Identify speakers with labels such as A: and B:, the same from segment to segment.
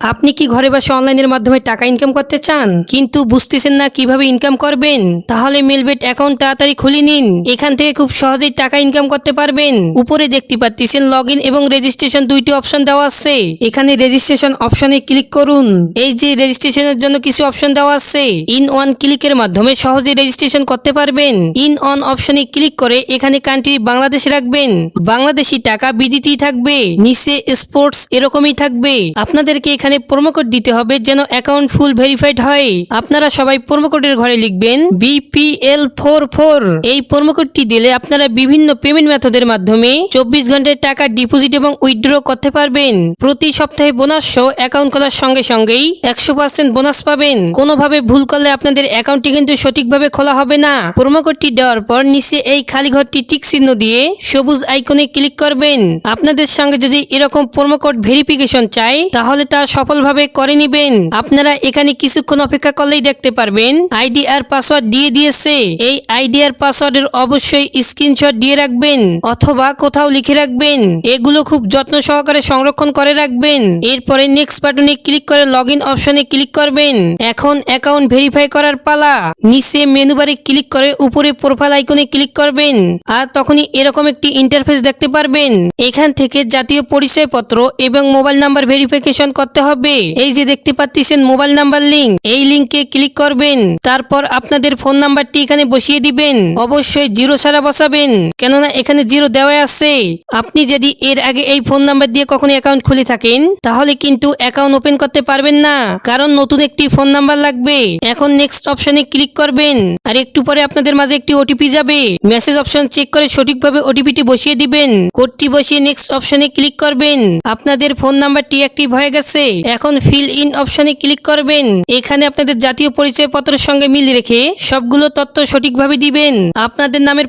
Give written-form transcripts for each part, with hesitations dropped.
A: আপনি কি ঘরে বসে অনলাইনের মাধ্যমে টাকা ইনকাম করতে চান কিন্তু বুঝতেছেন না কিভাবে ইনকাম করবেন? তাহলে মেলবেট অ্যাকাউন্ট তাড়াতাড়ি খুলে নিন। এখান থেকে খুব সহজেই টাকা ইনকাম করতে পারবেন। উপরে দেখতে পাচ্ছেন লগইন এবং রেজিস্ট্রেশন দুইটি অপশন দেওয়া আছে। এখানে রেজিস্ট্রেশন অপশনে ক্লিক করুন। এই যে রেজিস্ট্রেশনের জন্য কিছু অপশন দেওয়া আছে, ইন ওয়ান ক্লিকের মাধ্যমে সহজে রেজিস্ট্রেশন করতে পারবেন। ইন অন অপশনে ক্লিক করে এখানে কান্ট্রি বাংলাদেশ রাখবেন। বাংলাদেশি টাকা বিদিতেই থাকবে, নিচে স্পোর্টস এরকমই থাকবে। আপনাদেরকে এখানে প্রোমো কোড দিতে হবে যেন অ্যাকাউন্ট ফুল ভেরিফাইড হয়। আপনারা সবাই প্রোমো কোডের ঘরে লিখবেন BPL44। এই প্রোমো কোডটি দিলে আপনারা বিভিন্ন পেমেন্ট মেথডের মাধ্যমে 24 ঘন্টায় টাকা ডিপোজিট এবং উইথড্র করতে পারবেন। প্রতি সপ্তাহে বোনাস সহ অ্যাকাউন্ট খোলার সঙ্গে সঙ্গেই 100% বোনাস পাবেন। কোনোভাবে ভুল করলে আপনাদের অ্যাকাউন্টটি কিন্তু সঠিকভাবে খোলা হবে না। প্রোমো কোডটি দেওয়ার পর নিচে এই খালি ঘরটি টিক চিহ্ন দিয়ে সবুজ আইকনে ক্লিক করবেন। আপনাদের সঙ্গে যদি এরকম প্রোমো কোড ভেরিফিকেশন চাই তাহলে তা সফলভাবে করে নেবেন। আপনারা এখানে কিছুক্ষণ অপেক্ষা করলেই দেখতে পারবেন আইডি আর পাসওয়ার্ড দিয়ে দিয়েছে। এই আইডি আর পাসওয়ার্ডের অবশ্যই স্ক্রিনশট দিয়ে রাখবেন অথবা কোথাও লিখে রাখবেন। এগুলো খুব যত্ন সহকারে সংরক্ষণ করে রাখবেন। এরপরে নেক্সট বাটনে ক্লিক করে লগইন অপশনে ক্লিক করবেন। এখন অ্যাকাউন্ট ভেরিফাই করার পালা। নিচে মেনু বারে ক্লিক করে উপরে প্রোফাইল আইকনে ক্লিক করবেন আর তখনই এরকম একটি ইন্টারফেস দেখতে পারবেন। এখান থেকে জাতীয় পরিচয়পত্র এবং মোবাইল নাম্বার ভেরিফিকেশন করতে হবে। এই যে দেখতে পাচ্ছেন মোবাইল নাম্বার লিংক, এই লিংকে ক্লিক করবেন। তারপর আপনাদের ফোন নাম্বারটি এখানে বসিয়ে দিবেন। অবশ্যই 0 ছাড়া বসাবেন, কেননা এখানে 0 দেওয়া আছে। আপনি যদি এর আগে এই ফোন নাম্বার দিয়ে কখনো অ্যাকাউন্ট খুলে থাকেন তাহলে কিন্তু অ্যাকাউন্ট ওপেন করতে পারবেন না, কারণ নতুন একটি ফোন নাম্বার লাগবে। এখন নেক্সট অপশনে ক্লিক করবেন আর একটু পরে আপনাদের মাঝে একটি ওটিপি যাবে। মেসেজ অপশন চেক করে সঠিকভাবে ওটিপিটি বসিয়ে দিবেন। কোডটি বসিয়ে নেক্সট অপশনে ক্লিক করবেন। আপনাদের ফোন নাম্বারটি অ্যাক্টিভ হয়ে গেছে। এখন ফিল ইন অপশনে ক্লিক করবেন। এখানে আপনাদের জাতীয় পরিচয়পত্রের সঙ্গে মিল রেখে সবগুলো তথ্য সঠিকভাবে দিবেন। আপনাদের নামের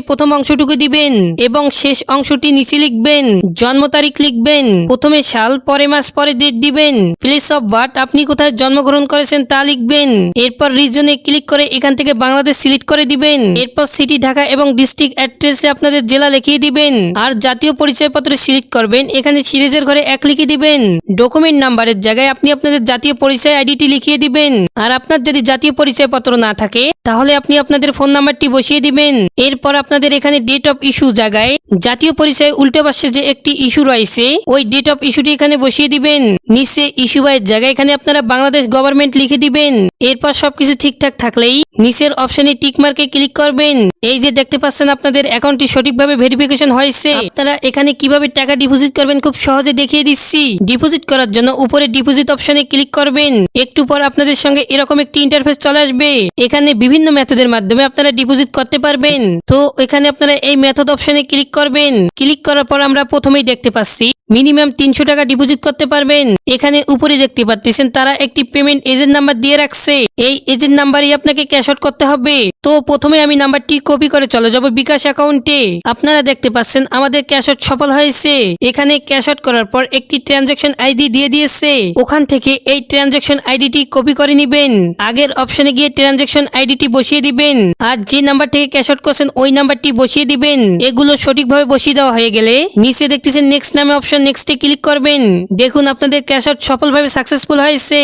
A: প্রথম অংশটুকু দিবেন এবং শেষ অংশটি নিচে লিখবেন। জন্ম তারিখ লিখবেন, প্রথমে সাল, পরে মাস, পরে ডেট দিবেন। প্লেস অফ বার্থ, আপনি কোথায় জন্মগ্রহণ করেছেন তা লিখবেন। এরপর রিজনে ক্লিক করে এখান থেকে বাংলাদেশ সিলেক্ট করে দিবেন। এরপর সিটি ঢাকা এবং ডিস্ট্রিক্ট অ্যাড্রেসে আপনাদের জেলা লিখিয়ে দিবেন আর জাতীয় পরিচয়পত্র সিলেক্ট করবেন। এখানে সিরিজের ঘরে 1 লিখে দিবেন। ডকুমেন্ট নাম্বারের জায়গায় আপনি আপনাদের জাতীয় পরিচয় আইডিটি লিখিয়ে দিবেন। আর আপনার যদি জাতীয় পরিচয়পত্র না থাকে তাহলে আপনি আপনাদের ফোন নাম্বারটি বসিয়ে দিবেন। এরপর আপনাদের এখানে ডেট অফ ইস্যু জায়গায় জাতীয় পরিচয় উল্টো পাশে যে একটি ইস্যু রয়েছে ওই ডেট অফ ইস্যুটি এখানে বসিয়ে দিবেন। নিচে ইস্যু বাইয়ের জায়গায় এখানে আপনারা বাংলাদেশ গভর্নমেন্ট লিখে দিবেন। এরপর সবকিছু ঠিকঠাক থাকলেই নিচের অপশনে টিক মার্কে ক্লিক করবেন। এই যে দেখতে পাচ্ছেন আপনাদের অ্যাকাউন্টটি সঠিকভাবে ভেরিফিকেশন হয়েছে। আপনারা এখানে কিভাবে টাকা ডিপোজিট করবেন খুব সহজে দেখিয়ে দিচ্ছি। ডিপোজিট করার জন্য উপরে ডিপোজিট অপশনে ক্লিক করবেন। একটু পর আপনাদের সঙ্গে এরকম একটি ইন্টারফেস চলে আসবে। এখানে বিভিন্ন মেথডের মাধ্যমে আপনারা ডিপোজিট করতে পারবেন। তো এখানে আপনারা এই মেথড অপশনে ক্লিক করবেন। ক্লিক করার পর আমরা প্রথমেই দেখতে পাচ্ছি মিনিমাম 300 টাকা ডিপোজিট করতে পারবেন। এখানে উপরে দেখতে পাচ্ছেন তারা একটি পেমেন্ট এজেন্ট নাম্বার দিয়ে রাখছে। এই এজেন্ট নাম্বারই আপনাকে ক্যাশ আউট করতে হবে। তো প্রথমে আমি নাম্বারটি কপি করে চলে যাব বিকাশ অ্যাকাউন্টে। আপনারা দেখতে পাচ্ছেন আমাদের ক্যাশ আউট সফল হয়েছে। এখানে ক্যাশ আউট করার পর একটি ট্রানজাকশন আইডি দিয়ে দিয়েছে। ওখান থেকে এই ট্রানজাকশন আইডিটি কপি করে নেবেন। আগের অপশনে গিয়ে ট্রানজাকশন আইডিটি বসিয়ে দিবেন আর যে নাম্বার থেকে ক্যাশ আউট করছেন ওই নাম্বারটি বসিয়ে দিবেন। এগুলো সঠিকভাবে বসিয়ে দেওয়া হয়ে গেলে নিচে দেখতেছেন নেক্সট নামে অপশন, নেক্সটে ক্লিক করবেন। দেখুন আপনাদের ক্যাশ আউট সফলভাবে সাকসেসফুল হয়েছে।